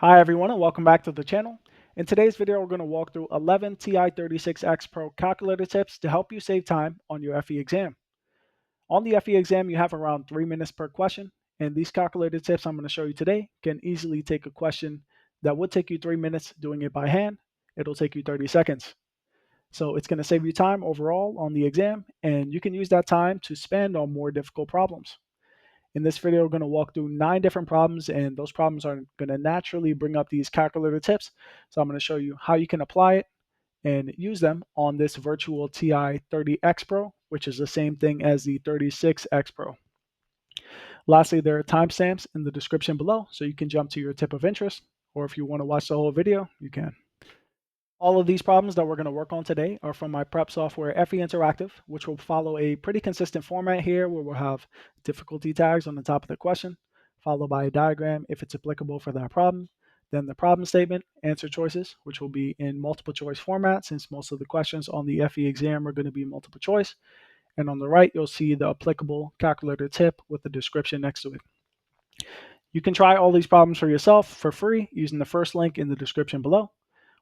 Hi everyone and welcome back to the channel. In today's video, we're going to walk through 11 TI-36X Pro calculator tips to help you save time on your FE exam. On the FE exam, you have around 3 minutes per question, and these calculator tips I'm going to show you today can easily take a question that would take you 3 minutes doing it by hand. It'll take you 30 seconds. So it's going to save you time overall on the exam, and you can use that time to spend on more difficult problems. In this video, we're going to walk through 9 different problems, and those problems are going to naturally bring up these calculator tips. So I'm going to show you how you can apply it and use them on this virtual TI 30X Pro, which is the same thing as the 36X Pro. Lastly, there are timestamps in the description below, so you can jump to your tip of interest, or if you want to watch the whole video, you can. All of these problems that we're going to work on today are from my prep software, FE Interactive, which will follow a pretty consistent format here where we'll have difficulty tags on the top of the question, followed by a diagram if it's applicable for that problem, then the problem statement, answer choices, which will be in multiple choice format since most of the questions on the FE exam are going to be multiple choice. And on the right, you'll see the applicable calculator tip with the description next to it. You can try all these problems for yourself for free using the first link in the description below.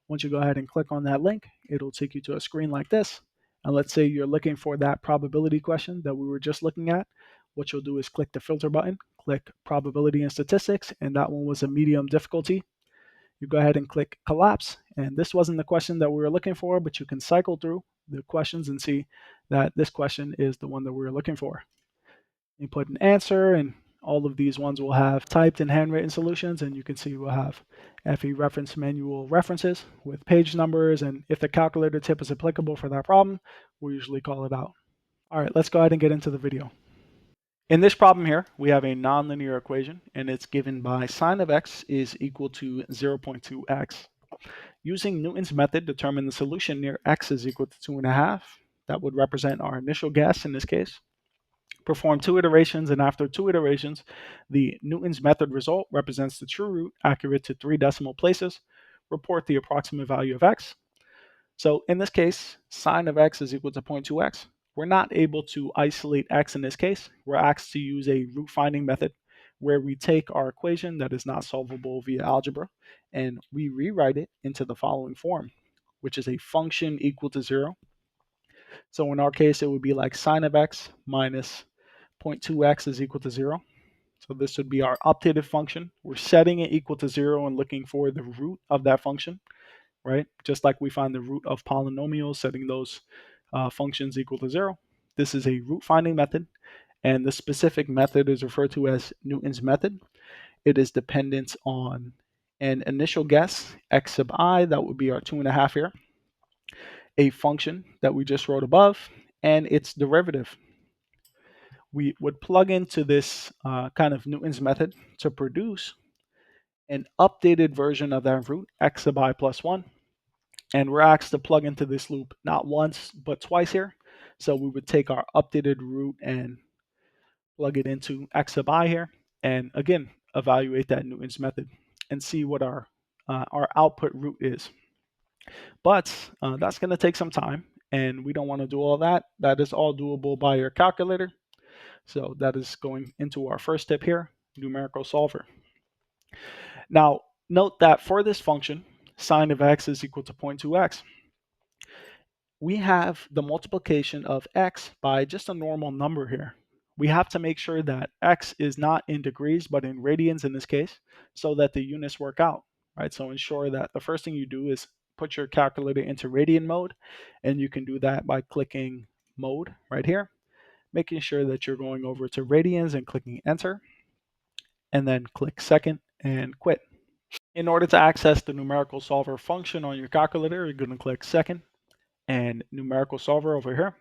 Once you go ahead and click on that link, it'll take you to a screen like this. And let's say you're looking for that probability question that we were just looking at. What you'll do is click the filter button, click probability and statistics, and that one was a medium difficulty. You go ahead and click collapse. And this wasn't the question that we were looking for, but you can cycle through the questions and see that this question is the one that we were looking for. You put an answer, and all of these ones will have typed and handwritten solutions, and you can see we'll have FE reference manual references with page numbers, and if the calculator tip is applicable for that problem, we'll usually call it out. All right, let's go ahead and get into the video. In this problem here, we have a nonlinear equation, and it's given by sine of x is equal to 0.2x. Using Newton's method, determine the solution near x is equal to 2.5. That would represent our initial guess in this case. Perform 2 iterations, and after 2 iterations, the Newton's method result represents the true root accurate to 3 decimal places. Report the approximate value of x. So in this case, sine of x is equal to 0.2x. We're not able to isolate x in this case. We're asked to use a root finding method where we take our equation that is not solvable via algebra and we rewrite it into the following form, which is a function equal to 0. So in our case, it would be like sine of x minus 0.2x is equal to 0. So this would be our updated function. We're setting it equal to 0 and looking for the root of that function, right? Just like we find the root of polynomials, setting those functions equal to 0. This is a root finding method, and the specific method is referred to as Newton's method. It is dependent on an initial guess, x sub I, that would be our 2.5 here, a function that we just wrote above, and its derivative. We would plug into this kind of Newton's method to produce an updated version of that root, x sub I plus 1. And we're asked to plug into this loop not once, but twice here. So we would take our updated root and plug it into x sub I here. And again, evaluate that Newton's method and see what our output root is. But that's going to take some time, and we don't want to do all that. That is all doable by your calculator. So that is going into our first tip here, numerical solver. Now, note that for this function, sine of x is equal to 0.2x. We have the multiplication of x by just a normal number here. We have to make sure that x is not in degrees, but in radians in this case, so that the units work out, right? So ensure that the first thing you do is put your calculator into radian mode, and you can do that by clicking mode right here, making sure that you're going over to radians and clicking enter, and then click second and quit. In order to access the numerical solver function on your calculator, you're going to click second and numerical solver over here.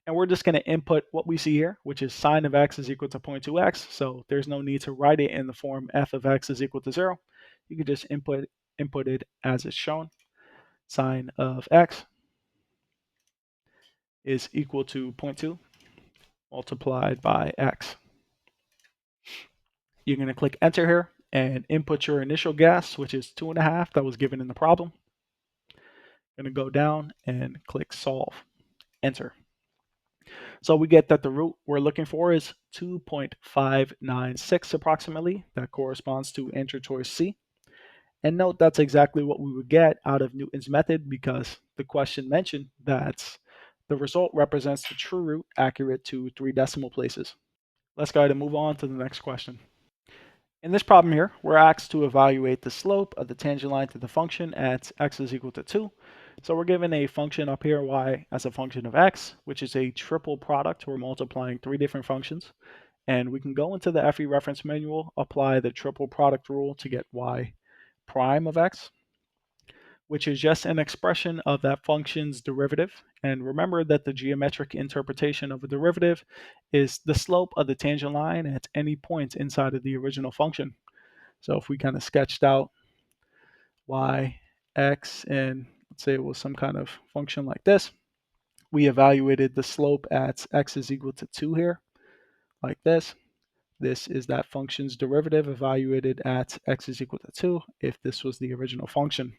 And we're just going to input what we see here, which is sine of x is equal to 0.2x. So there's no need to write it in the form f of x is equal to 0. You can just input it as it's shown. Sine of x is equal to 0.2 multiplied by x. You're going to click enter here and input your initial guess, which is 2.5 that was given in the problem. Going to go down and click solve, enter. So we get that the root we're looking for is 2.596 approximately. That corresponds to answer choice C. And note that's exactly what we would get out of Newton's method because the question mentioned that the result represents the true root accurate to 3 decimal places. Let's go ahead and move on to the next question. In this problem here, we're asked to evaluate the slope of the tangent line to the function at x is equal to 2. So we're given a function up here, y, as a function of x, which is a triple product. We're multiplying 3 different functions. And we can go into the FE reference manual, apply the triple product rule to get y prime of x, which is just an expression of that function's derivative. And remember that the geometric interpretation of a derivative is the slope of the tangent line at any point inside of the original function. So if we kind of sketched out y, x, and let's say it was some kind of function like this, we evaluated the slope at x is equal to 2 here, like this. This is that function's derivative evaluated at x is equal to 2 if this was the original function.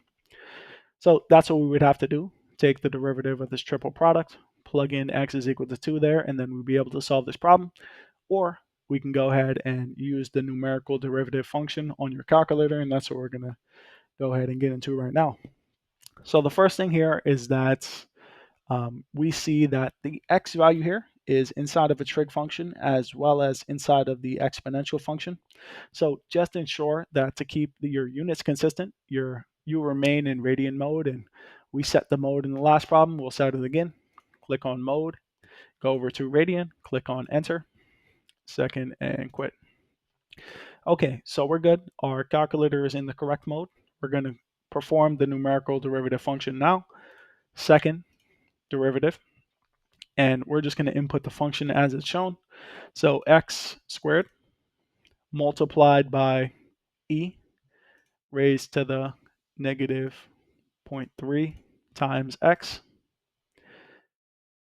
So that's what we would have to do. Take the derivative of this triple product, plug in x is equal to 2 there, and then we'll be able to solve this problem. Or we can go ahead and use the numerical derivative function on your calculator, and that's what we're going to go ahead and get into right now. So the first thing here is that we see that the x value here is inside of a trig function as well as inside of the exponential function. So just ensure that to keep your units consistent, you remain in radian mode, and we set the mode in the last problem. We'll set it again. Click on mode, go over to radian, click on enter, second, and quit. Okay, so we're good. Our calculator is in the correct mode. We're going to perform the numerical derivative function now. Second derivative, and we're just going to input the function as it's shown. So x squared multiplied by e raised to the negative 0.3 times x,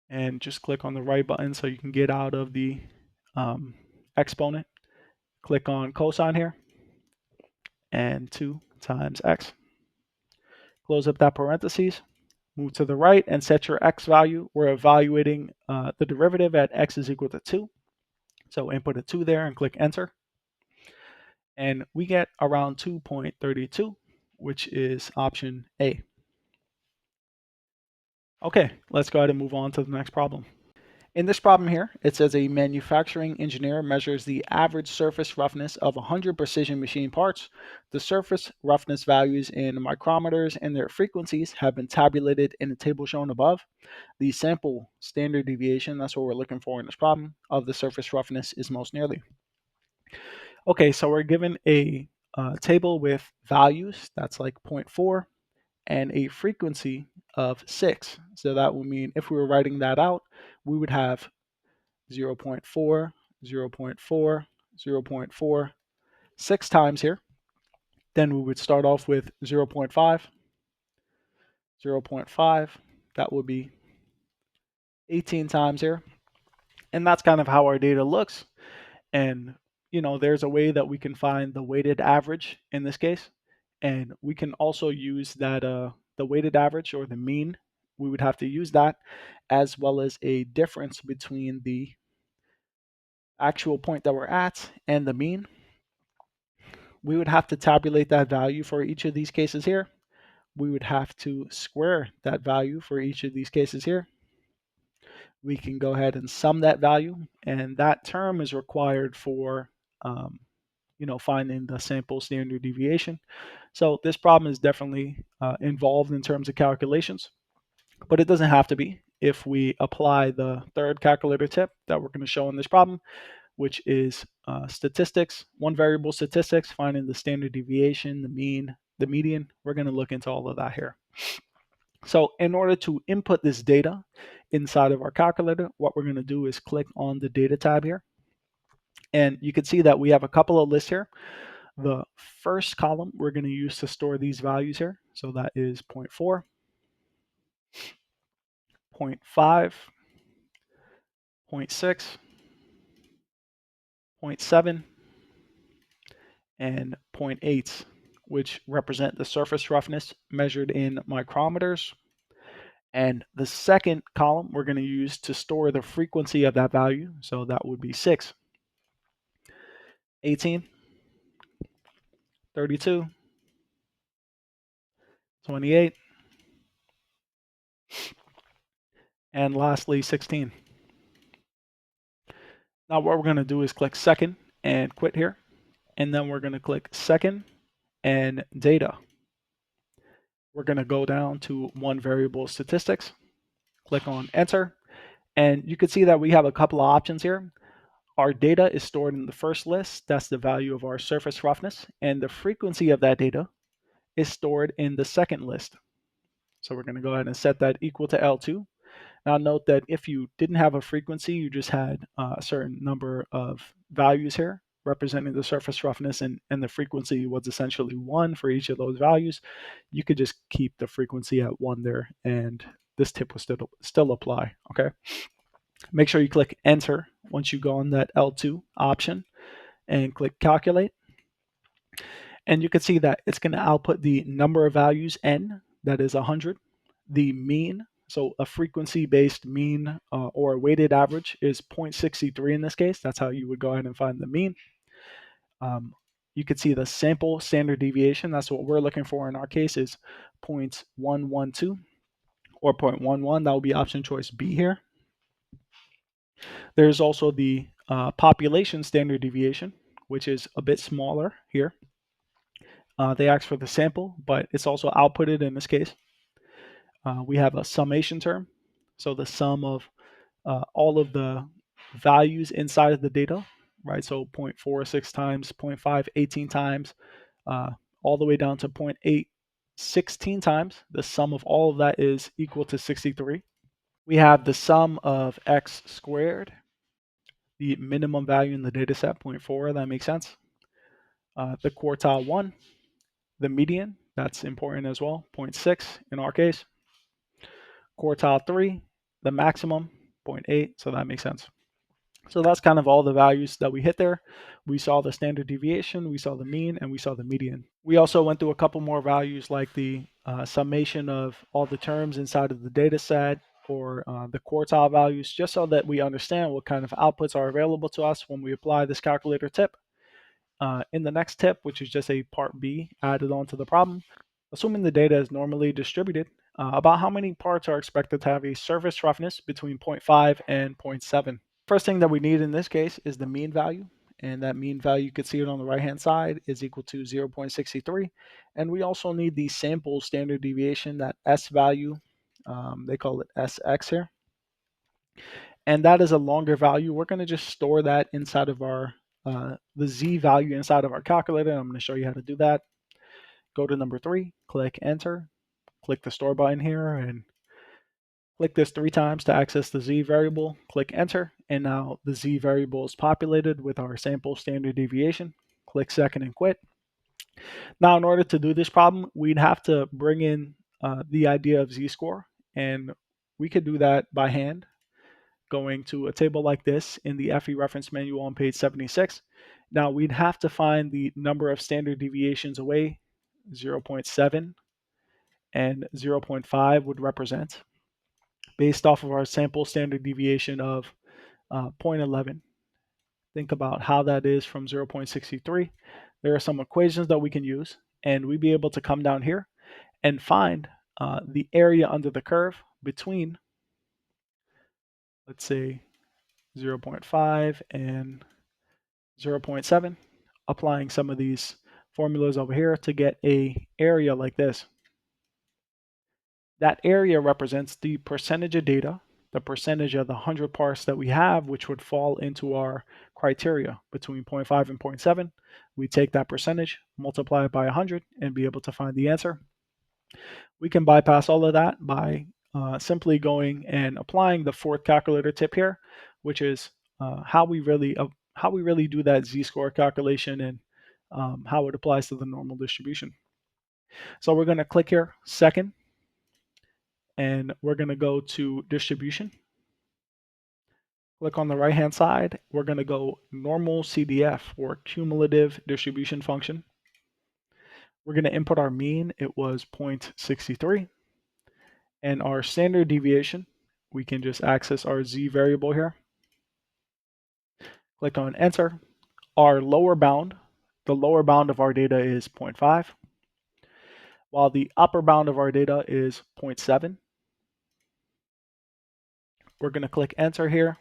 and just click on the right button so you can get out of the exponent. Click on cosine here, and 2 times x. Close up that parentheses, move to the right and set your x value. We're evaluating the derivative at x is equal to 2. So input a 2 there and click enter. And we get around 2.32, which is option A. Okay, let's go ahead and move on to the next problem. In this problem here, it says a manufacturing engineer measures the average surface roughness of 100 precision machine parts. The surface roughness values in micrometers and their frequencies have been tabulated in the table shown above. The sample standard deviation, that's what we're looking for in this problem, of the surface roughness is most nearly. Okay, so we're given a table with values, that's like 0.4, and a frequency of 6. So that would mean if we were writing that out, we would have 0.4, 0.4, 0.4, 6 times here. Then we would start off with 0.5, 0.5. That would be 18 times here. And that's kind of how our data looks. And, there's a way that we can find the weighted average in this case. And we can also use that, the weighted average or the mean. We would have to use that as well as a difference between the actual point that we're at and the mean. We would have to tabulate that value for each of these cases here. We would have to square that value for each of these cases here. We can go ahead and sum that value, and that term is required for finding the sample standard deviation. So this problem is definitely involved in terms of calculations, but it doesn't have to be if we apply the third calculator tip that we're going to show in this problem, which is statistics, one variable statistics, finding the standard deviation, the mean, the median. We're going to look into all of that here. So in order to input this data inside of our calculator, what we're going to do is click on the data tab here. And you can see that we have a couple of lists here. The first column we're going to use to store these values here. So that is 0.4, 0.5, 0.6, 0.7, and 0.8, which represent the surface roughness measured in micrometers. And the second column we're going to use to store the frequency of that value. So that would be 6, 18, 32, 28, and lastly 16. Now what we're going to do is click second and quit here. And then we're going to click second and data. We're going to go down to one variable statistics, click on enter, and you can see that we have a couple of options here. Our data is stored in the first list. That's the value of our surface roughness, and the frequency of that data is stored in the second list. So we're going to go ahead and set that equal to L2. Now note that if you didn't have a frequency, you just had a certain number of values here representing the surface roughness, and the frequency was essentially 1 for each of those values, you could just keep the frequency at 1 there, and this tip will still apply, okay? Make sure you click enter once you go on that L2 option and click calculate. And you can see that it's going to output the number of values n, that is 100, the mean, so a frequency-based mean or a weighted average is 0.63 in this case. That's how you would go ahead and find the mean. You could see the sample standard deviation. That's what we're looking for in our case is 0.112 or 0.11. That will be option choice B here. There's also the population standard deviation, which is a bit smaller here. They ask for the sample, but it's also outputted in this case. We have a summation term, so the sum of all of the values inside of the data, right? So 0.46 times, 0.5, 18 times, all the way down to 0.8, 16 times. The sum of all of that is equal to 63. We have the sum of x squared, the minimum value in the data set, 0.4, that makes sense. The quartile 1, the median, that's important as well, 0.6 in our case. Quartile 3, the maximum, 0.8, so that makes sense. So that's kind of all the values that we hit there. We saw the standard deviation, we saw the mean, and we saw the median. We also went through a couple more values like the summation of all the terms inside of the data set, or the quartile values, just so that we understand what kind of outputs are available to us when we apply this calculator tip. In the next tip, which is just a part B added onto the problem, assuming the data is normally distributed, about how many parts are expected to have a surface roughness between 0.5 and 0.7. First thing that we need in this case is the mean value, and that mean value, you can see it on the right hand side, is equal to 0.63. And we also need the sample standard deviation, that S value, they call it SX here. And that is a longer value. We're going to just store that inside of our, the Z value inside of our calculator. I'm going to show you how to do that. Go to number 3, click enter, click the store button here, and click this 3 times to access the Z variable, click enter, and now the Z variable is populated with our sample standard deviation. Click second and quit. Now in order to do this problem, we'd have to bring in the idea of Z-score, and we could do that by hand, going to a table like this in the FE reference manual on page 76. Now we'd have to find the number of standard deviations away, 0.7 and 0.5 would represent, based off of our sample standard deviation of 0.11. Think about how that is from 0.63. There are some equations that we can use, and we'd be able to come down here and find the area under the curve between, let's say, 0.5 and 0.7, applying some of these formulas over here to get a area like this. That area represents the percentage of data, the percentage of the 100 parts that we have, which would fall into our criteria between 0.5 and 0.7. We take that percentage, multiply it by 100, and be able to find the answer. We can bypass all of that by simply going and applying the fourth calculator tip here, which is how we really do that Z-score calculation, and how it applies to the normal distribution. So we're going to click here, second, and we're going to go to distribution. Click on the right hand side. We're going to go normal CDF, or cumulative distribution function. We're going to input our mean. It was 0.63. And our standard deviation, we can just access our z variable here. Click on enter. Our lower bound, the lower bound of our data is 0.5, while the upper bound of our data is 0.7. We're going to click enter here.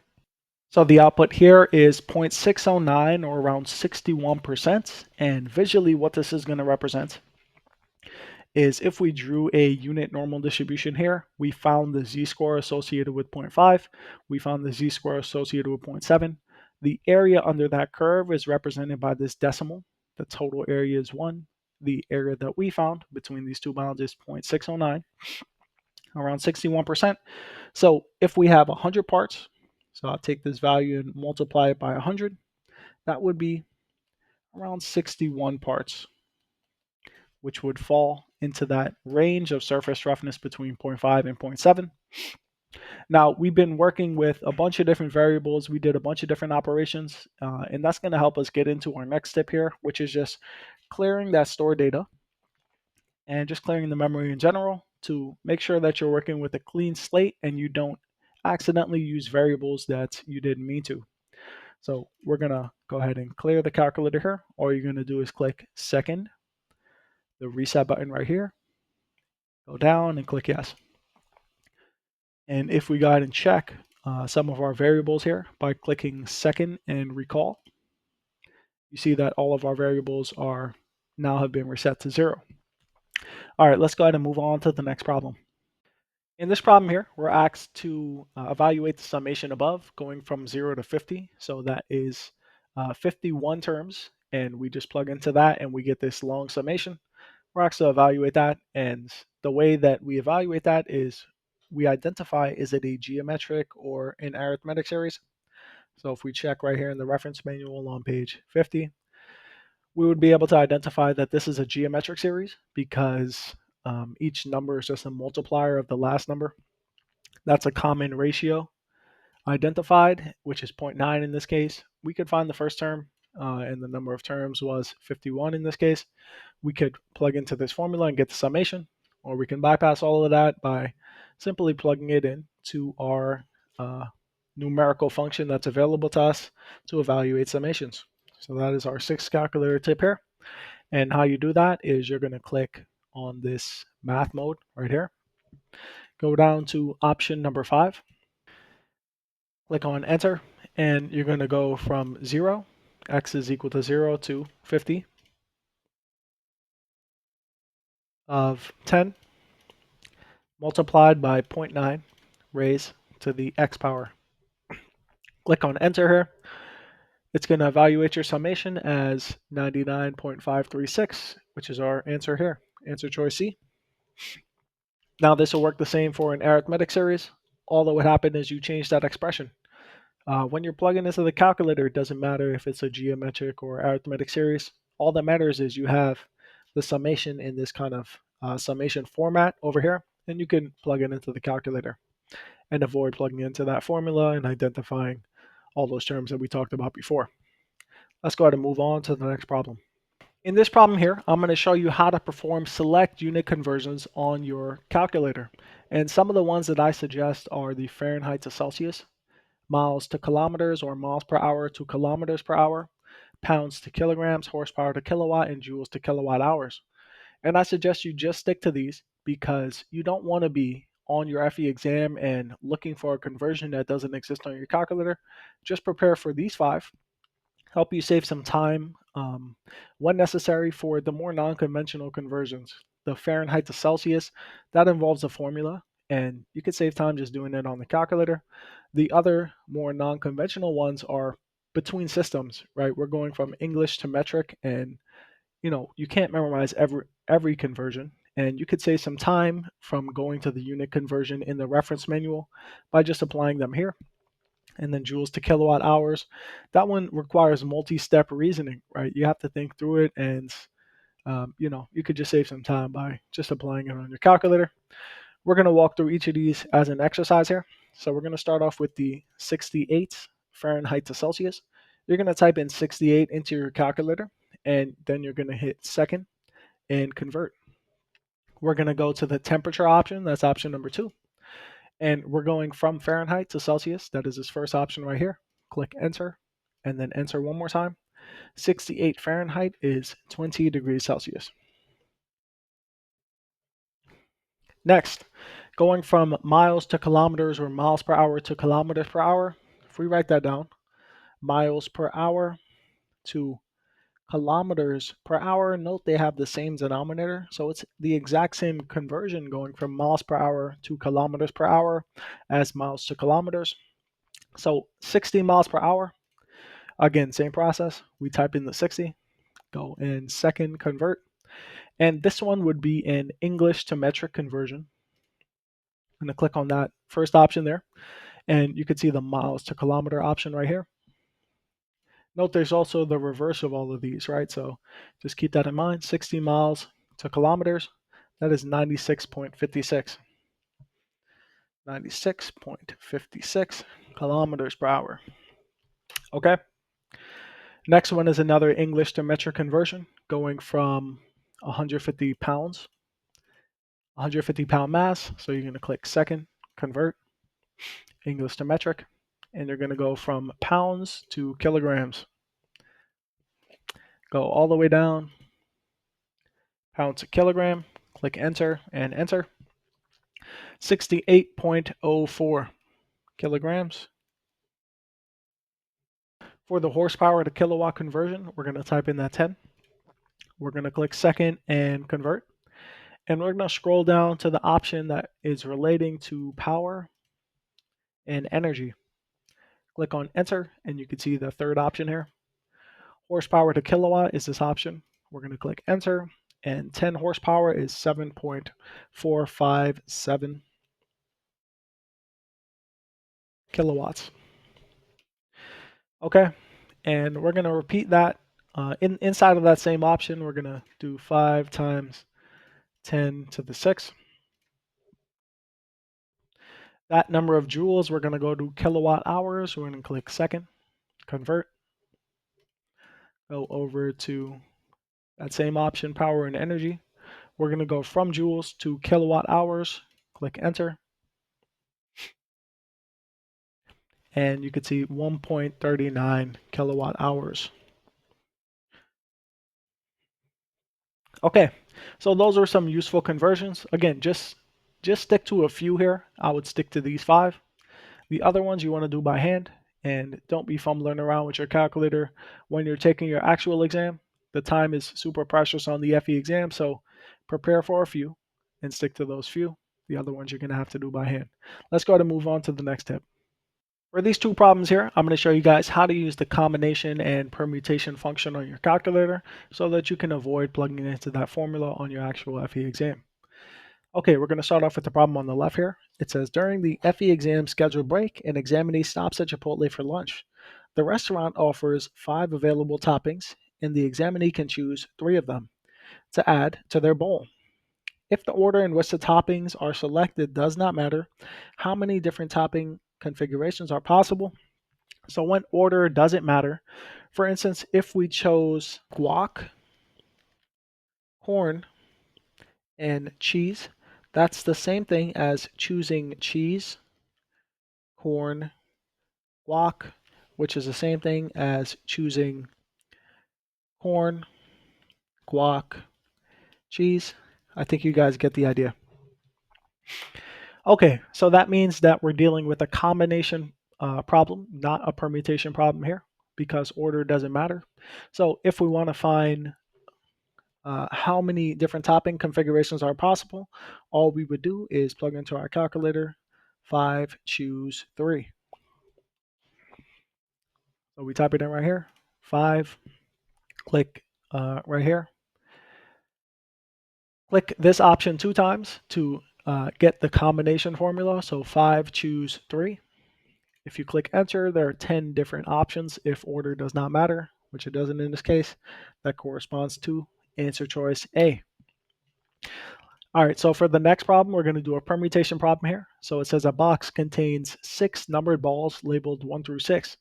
So the output here is 0.609, or around 61%. And visually what this is going to represent is if we drew a unit normal distribution here, we found the z-score associated with 0.5, we found the z-score associated with 0.7. The area under that curve is represented by this decimal. The total area is 1. The area that we found between these two bounds is 0.609, around 61%. So if we have 100 parts, so I'll take this value and multiply it by 100, that would be around 61 parts, which would fall into that range of surface roughness between 0.5 and 0.7. Now, we've been working with a bunch of different variables. We did a bunch of different operations, and that's going to help us get into our next step here, which is just clearing that stored data and just clearing the memory in general to make sure that you're working with a clean slate and you don't accidentally use variables that you didn't mean to. So we're going to go ahead and clear the calculator here. All you're going to do is click second, the reset button right here, go down and click yes. And if we go ahead and check some of our variables here by clicking second and recall, you see that all of our variables are now have been reset to 0. All right, let's go ahead and move on to the next problem. In this problem here, we're asked to evaluate the summation above going from 0 to 50. So that is 51 terms, and we just plug into that and we get this long summation. We're asked to evaluate that, and the way that we evaluate that is we identify, is it a geometric or an arithmetic series? So if we check right here in the reference manual on page 50, we would be able to identify that this is a geometric series because each number is just a multiplier of the last number. That's a common ratio identified, which is 0.9 in this case. We could find the first term, and the number of terms was 51 in this case. We could plug into this formula and get the summation, or we can bypass all of that by simply plugging it in to our numerical function that's available to us to evaluate summations. So that is our sixth calculator tip here. And how you do that is you're going to click on this math mode right here. Go down to option number 5. Click on enter, and you're going to go from 0, x is equal to 0, to 50 of 10 multiplied by 0.9 raised to the x power. Click on enter here. It's going to evaluate your summation as 99.536, which is our answer here, answer choice C. Now this will work the same for an arithmetic series. All that would happen is you change that expression. When you're plugging into the calculator, it doesn't matter if it's a geometric or arithmetic series. All that matters is you have the summation in this kind of summation format over here, and you can plug it into the calculator and avoid plugging into that formula and identifying all those terms that we talked about before. Let's go ahead and move on to the next problem. In this problem here, I'm going to show you how to perform select unit conversions on your calculator. And some of the ones that I suggest are the Fahrenheit to Celsius, miles to kilometers or miles per hour to kilometers per hour, pounds to kilograms, horsepower to kilowatt, and joules to kilowatt hours. And I suggest you just stick to these because you don't want to be on your FE exam and looking for a conversion that doesn't exist on your calculator. Just prepare for these 5. Help you save some time when necessary for the more non-conventional conversions. The Fahrenheit to Celsius, that involves a formula, and you could save time just doing it on the calculator. The other more non-conventional ones are between systems, right? We're going from English to metric, and you can't memorize every conversion, and you could save some time from going to the unit conversion in the reference manual by just applying them here. And then joules to kilowatt hours, that one requires multi-step reasoning, right? You have to think through it, and you could just save some time by just applying it on your calculator. We're going to walk through each of these as an exercise here. So we're going to start off with the 68 Fahrenheit to Celsius. You're going to type in 68 into your calculator, and then you're going to hit second and convert. We're going to go to the temperature option. That's option number 2. And we're going from Fahrenheit to Celsius. That is this first option right here. Click enter and then enter one more time. 68 Fahrenheit is 20 degrees Celsius. Next, going from miles to kilometers or miles per hour to kilometers per hour. If we write that down, miles per hour to kilometers per hour. Note they have the same denominator, so it's the exact same conversion going from miles per hour to kilometers per hour as miles to kilometers. So 60 miles per hour, again, same process. We type in the 60, go in second convert, and this one would be an English to metric conversion. I'm going to click on that first option there, and you can see the miles to kilometer option right here. Note there's also the reverse of all of these, right? So just keep that in mind. 60 miles to kilometers, that is 96.56. 96.56 kilometers per hour. Okay. Next one is another English to metric conversion, going from 150 pounds, 150 pound mass. So you're going to click second, convert, English to metric, and you're going to go from pounds to kilograms. Go all the way down, pound to kilogram, click enter and enter. 68.04 kilograms. For the horsepower to kilowatt conversion, we're going to type in that 10. We're going to click second and convert. And we're going to scroll down to the option that is relating to power and energy. Click on enter, and you can see the third option here. Horsepower to kilowatt is this option. We're going to click enter, and 10 horsepower is 7.457 kilowatts. Okay, and we're going to repeat that. Inside of that same option, we're going to do 5 times 10 to the 6. That number of joules, we're going to go to kilowatt hours. We're going to click second, convert. Go over to that same option, power and energy. We're going to go from joules to kilowatt hours. Click enter. And you can see 1.39 kilowatt hours. Okay, so those are some useful conversions. Again, just stick to a few here. I would stick to these 5. The other ones you want to do by hand, and don't be fumbling around with your calculator when you're taking your actual exam. The time is super precious on the FE exam, so prepare for a few and stick to those few. The other ones you're going to have to do by hand. Let's go ahead and move on to the next tip. For these 2 problems here, I'm going to show you guys how to use the combination and permutation function on your calculator so that you can avoid plugging into that formula on your actual FE exam. Okay, we're going to start off with the problem on the left here. It says, during the FE exam scheduled break, an examinee stops at Chipotle for lunch. The restaurant offers 5 available toppings, and the examinee can choose 3 of them to add to their bowl. If the order in which the toppings are selected does not matter, how many different topping configurations are possible? So when order doesn't matter, for instance, if we chose guac, corn, and cheese, that's the same thing as choosing cheese, corn, guac, which is the same thing as choosing corn, guac, cheese. I think you guys get the idea. Okay, so that means that we're dealing with a combination problem, not a permutation problem here, because order doesn't matter. So if we want to find how many different topping configurations are possible, all we would do is plug into our calculator, 5, choose 3. So we type it in right here, 5, click right here. Click this option 2 times to get the combination formula. So 5, choose 3. If you click enter, there are 10 different options if order does not matter, which it doesn't in this case. That corresponds to answer choice A. All right, so for the next problem, we're going to do a permutation problem here. So it says a box contains 6 numbered balls labeled 1 through 6.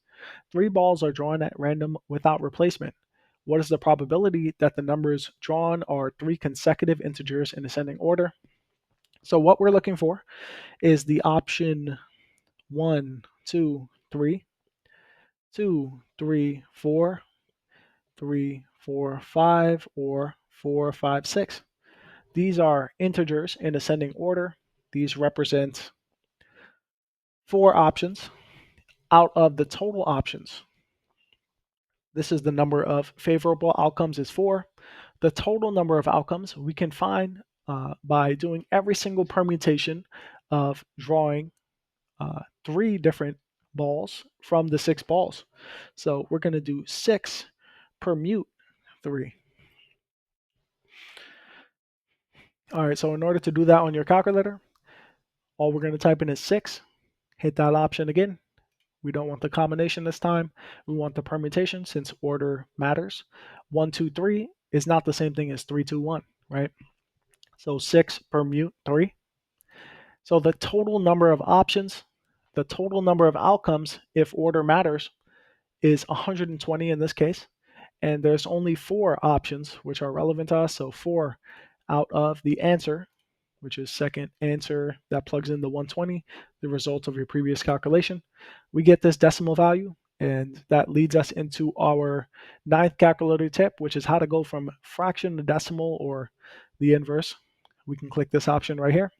3 balls are drawn at random without replacement. What is the probability that the numbers drawn are 3 consecutive integers in ascending order? So what we're looking for is the option 1, 2, 3, 2, 3, 4, 3, 4, 5, or 4, 5, 6. These are integers in ascending order. These represent 4 options out of the total options. This is the number of favorable outcomes is 4. The total number of outcomes we can find by doing every single permutation of drawing 3 different balls from the 6 balls. So we're going to do 6 permute 3. All right, so in order to do that on your calculator, all we're going to type in is 6, hit that option again. We don't want the combination this time. We want the permutation since order matters. 1, 2, 3 is not the same thing as 3, 2, 1, right? So 6 permute 3. So the total number of options, the total number of outcomes, if order matters, is 120 in this case. And there's only 4 options which are relevant to us. So 4 out of the answer, which is second answer that plugs in the 120, the result of your previous calculation. We get this decimal value, and that leads us into our 9th calculator tip, which is how to go from fraction to decimal or the inverse. We can click this option right here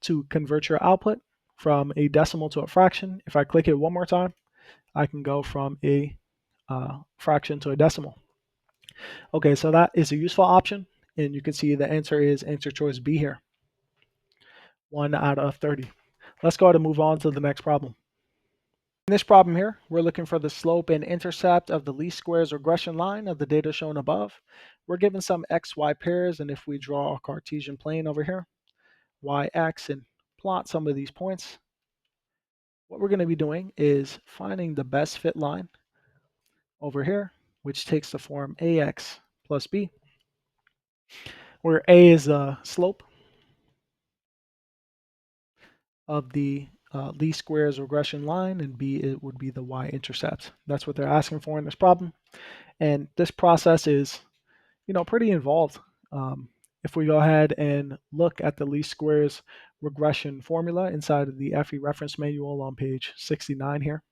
to convert your output from a decimal to a fraction. If I click it one more time, I can go from a fraction to a decimal. Okay, so that is a useful option, and you can see the answer is answer choice B here. 1 out of 30. Let's go ahead and move on to the next problem. In this problem here, we're looking for the slope and intercept of the least squares regression line of the data shown above. We're given some xy pairs, and if we draw a Cartesian plane over here, yx, and plot some of these points, what we're going to be doing is finding the best fit line over here, which takes the form ax plus b, where a is the slope of the least squares regression line, and b it would be the y-intercept. That's what they're asking for in this problem. And this process is, pretty involved. If we go ahead and look at the least squares regression formula inside of the FE reference manual on page 69 here,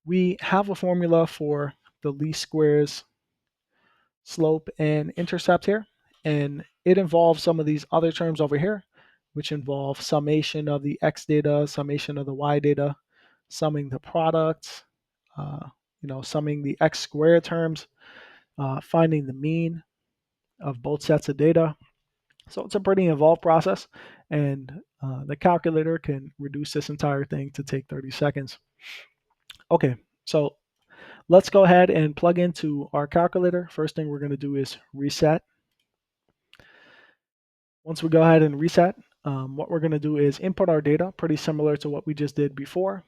we have a formula for the least squares slope and intercept here, and it involves some of these other terms over here, which involve summation of the x data, summation of the y data, summing the products, summing the x squared terms, finding the mean of both sets of data. So it's a pretty involved process, and the calculator can reduce this entire thing to take 30 seconds. Okay, so let's go ahead and plug into our calculator. First thing we're going to do is reset. Once we go ahead and reset, what we're going to do is input our data, pretty similar to what we just did before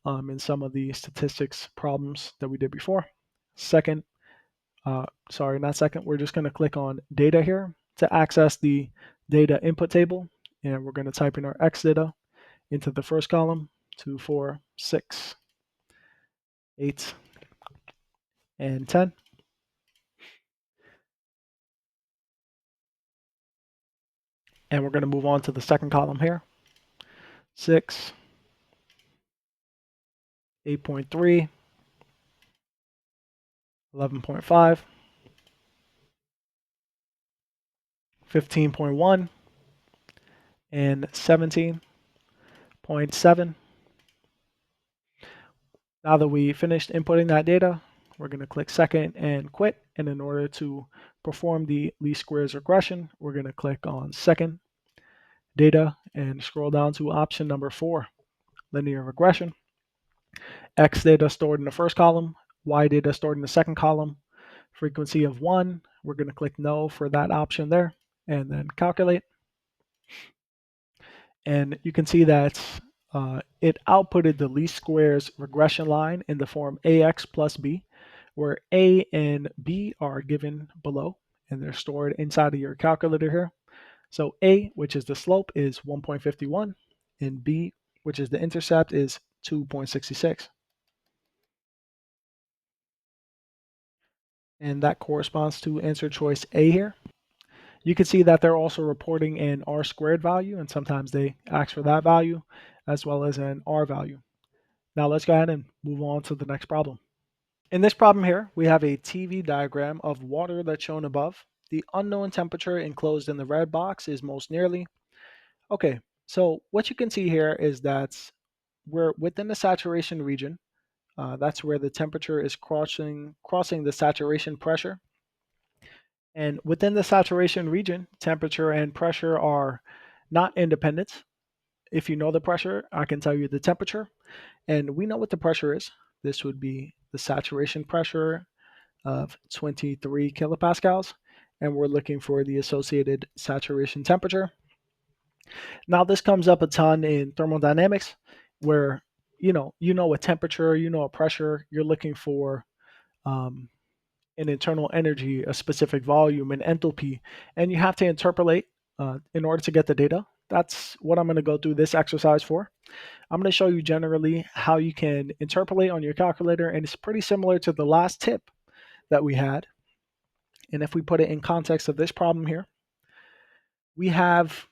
in some of the statistics problems that we did before. We're just going to click on data here to access the data input table, and we're going to type in our x data into the first column, 2, 4, 6, 8, and 10. And we're going to move on to the second column here, 6, 8.3, 11.5, 15.1, and 17.7. Now that we finished inputting that data, we're going to click second and quit. And in order to perform the least squares regression, we're going to click on second, data, and scroll down to option number 4, linear regression. X data stored in the first column, Y data stored in the second column, frequency of 1. We're going to click no for that option there, and then calculate. And you can see that it outputted the least squares regression line in the form ax plus b, where a and b are given below, and they're stored inside of your calculator here. So a, which is the slope, is 1.51, and b, which is the intercept, is 2.66. and that corresponds to answer choice A here. You can see that they're also reporting an R squared value, and sometimes they ask for that value as well as an R value. Now let's go ahead and move on to the next problem. In this problem here, we have a TV diagram of water that's shown above. The unknown temperature enclosed in the red box is most nearly. Okay, so what you can see here is that we're within the saturation region. That's where the temperature is crossing the saturation pressure. And within the saturation region, temperature and pressure are not independent. If you know the pressure, I can tell you the temperature. And we know what the pressure is. This would be the saturation pressure of 23 kilopascals. And we're looking for the associated saturation temperature. Now, this comes up a ton in thermodynamics where you know a temperature, you know a pressure, you're looking for um, an internal energy, a specific volume, an enthalpy, and you have to interpolate in order to get the data. That's what I'm going to go through this exercise for. I'm going to show you generally how you can interpolate on your calculator, and it's pretty similar to the last tip that we had. And if we put it in context of this problem here, we have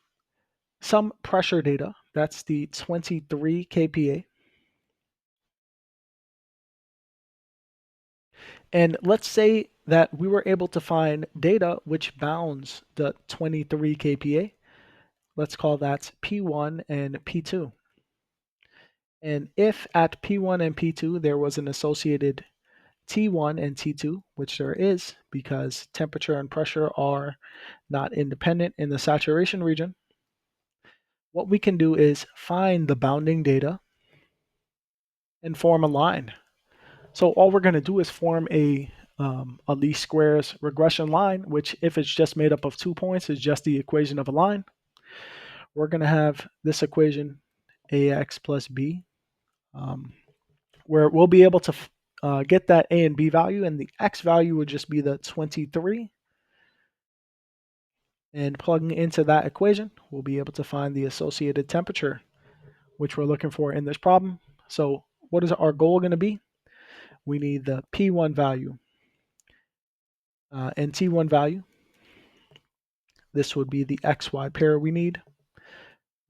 some pressure data. That's the 23 kPa. And let's say that we were able to find data which bounds the 23 kPa. Let's call that P1 and P2. And if at P1 and P2 there was an associated T1 and T2, which there is because temperature and pressure are not independent in the saturation region, what we can do is find the bounding data and form a line. So all we're going to do is form a least squares regression line, which if it's just made up of 2 points is just the equation of a line. We're going to have this equation ax plus b, where we'll be able to get that a and b value, and the x value would just be the 23. And plugging into that equation, we'll be able to find the associated temperature, which we're looking for in this problem. So what is our goal going to be? We need the P1 value and T1 value. This would be the XY pair we need,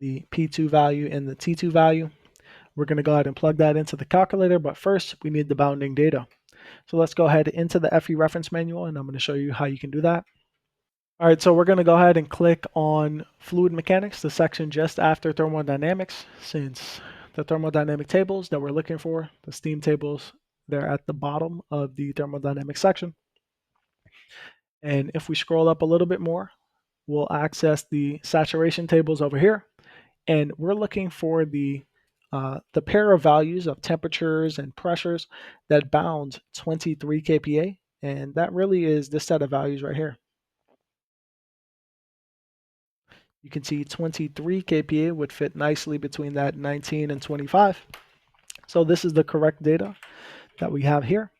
the P2 value and the T2 value. We're going to go ahead and plug that into the calculator, but first we need the bounding data. So let's go ahead into the FE reference manual, and I'm going to show you how you can do that. All right, so we're going to go ahead and click on fluid mechanics, the section just after thermodynamics, since the thermodynamic tables that we're looking for, the steam tables, they're at the bottom of the thermodynamic section. And if we scroll up a little bit more, we'll access the saturation tables over here, and we're looking for the pair of values of temperatures and pressures that bound 23 kPa, and that really is this set of values right here. You can see 23 kPa would fit nicely between that 19 and 25. So this is the correct data that we have here.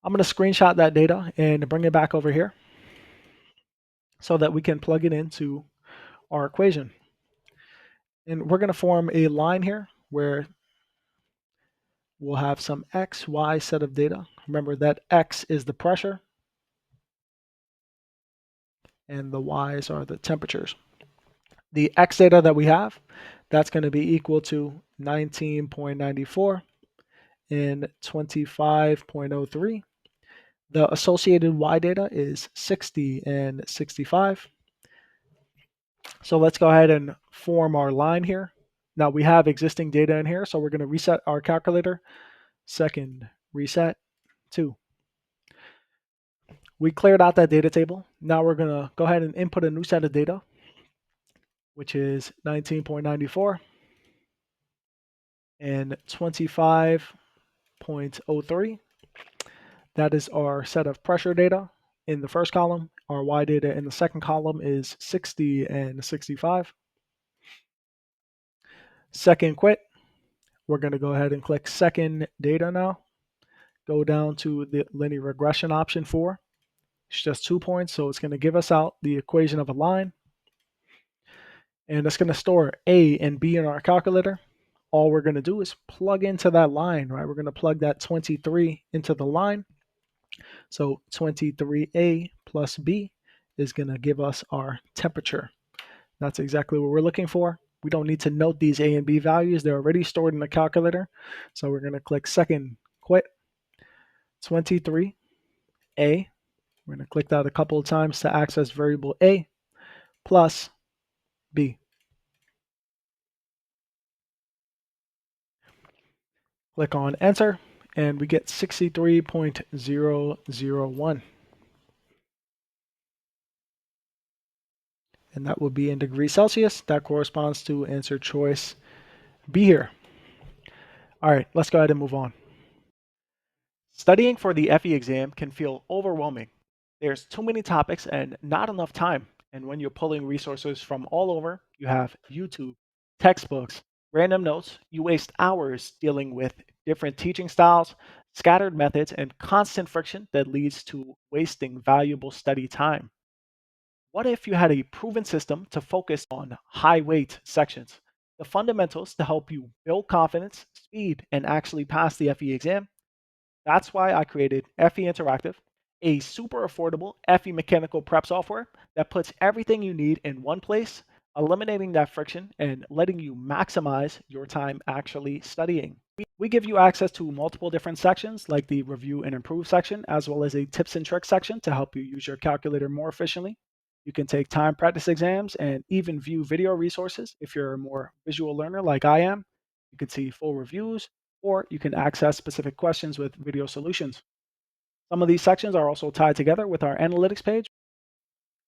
I'm going to screenshot that data and bring it back over here so that we can plug it into our equation. And we're going to form a line here where we'll have some x, y set of data. Remember that x is the pressure and the y's are the temperatures. The x data that we have, that's going to be equal to 19.94 and 25.03. The associated y data is 60 and 65. So let's go ahead and form our line here. Now we have existing data in here, so we're going to reset our calculator. Second, reset 2. We cleared out that data table. Now we're going to go ahead and input a new set of data, which is 19.94 and 25.03. That is our set of pressure data in the first column. Our y data in the second column is 60 and 65. Second quit. We're going to go ahead and click second data now. Go down to the linear regression option 4. It's just 2 points, so it's going to give us out the equation of a line. And it's going to store A and B in our calculator. all we're going to do is plug into that line, right? We're going to plug that 23 into the line. So 23A plus B is going to give us our temperature. That's exactly what we're looking for. We don't need to note these A and B values. They're already stored in the calculator. So we're going to click second quit, 23A. We're going to click that a couple of times to access variable A plus B. Click on enter, and we get 63.001. And that will be in degrees Celsius. That corresponds to answer choice B here. All right, let's go ahead and move on. Studying for the FE exam can feel overwhelming. There's too many topics and not enough time. And when you're pulling resources from all over, you have YouTube, textbooks, random notes, you waste hours dealing with different teaching styles, scattered methods, and constant friction that leads to wasting valuable study time. What if you had a proven system to focus on high weight sections, the fundamentals to help you build confidence, speed, and actually pass the FE exam? That's why I created FE Interactive, a super affordable FE mechanical prep software that puts everything you need in one place, eliminating that friction and letting you maximize your time actually studying. We give you access to multiple different sections like the review and improve section, as well as a tips and tricks section to help you use your calculator more efficiently. You can take time practice exams and even view video resources if you're a more visual learner like I am. You can see full reviews, or you can access specific questions with video solutions. Some of these sections are also tied together with our analytics page.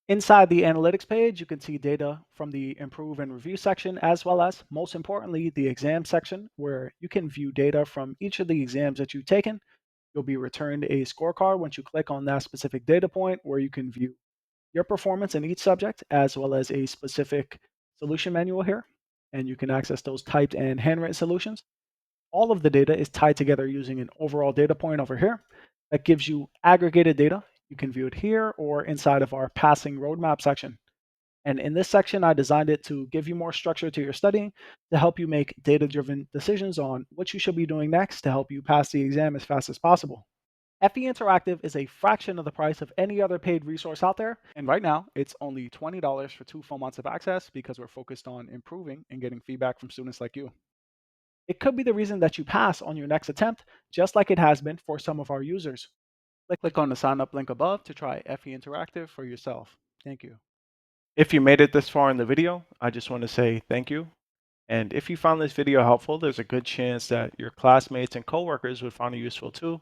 Inside the analytics page, you can see data from the improve and review section, as well as, most importantly, the exam section, where you can view data from each of the exams that you've taken. You'll be returned a scorecard once you click on that specific data point, where you can view your performance in each subject, as well as a specific solution manual here. And you can access those typed and handwritten solutions. All of the data is tied together using an overall data point over here that gives you aggregated data. You can view it here or inside of our passing roadmap section. And in this section, I designed it to give you more structure to your studying, to help you make data-driven decisions on what you should be doing next to help you pass the exam as fast as possible. FE Interactive is a fraction of the price of any other paid resource out there. And right now, it's only $20 for 2 full months of access because we're focused on improving and getting feedback from students like you. It could be the reason that you pass on your next attempt, just like it has been for some of our users. Click on the sign up link above to try FE Interactive for yourself. Thank you. If you made it this far in the video, I just want to say thank you. And if you found this video helpful, there's a good chance that your classmates and coworkers would find it useful too.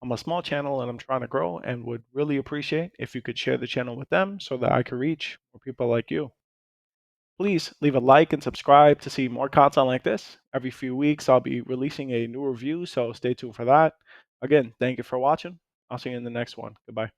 I'm a small channel and I'm trying to grow and would really appreciate if you could share the channel with them so that I could reach more people like you. Please leave a like and subscribe to see more content like this. Every few weeks, I'll be releasing a new review, so stay tuned for that. Again, thank you for watching. I'll see you in the next one. Goodbye.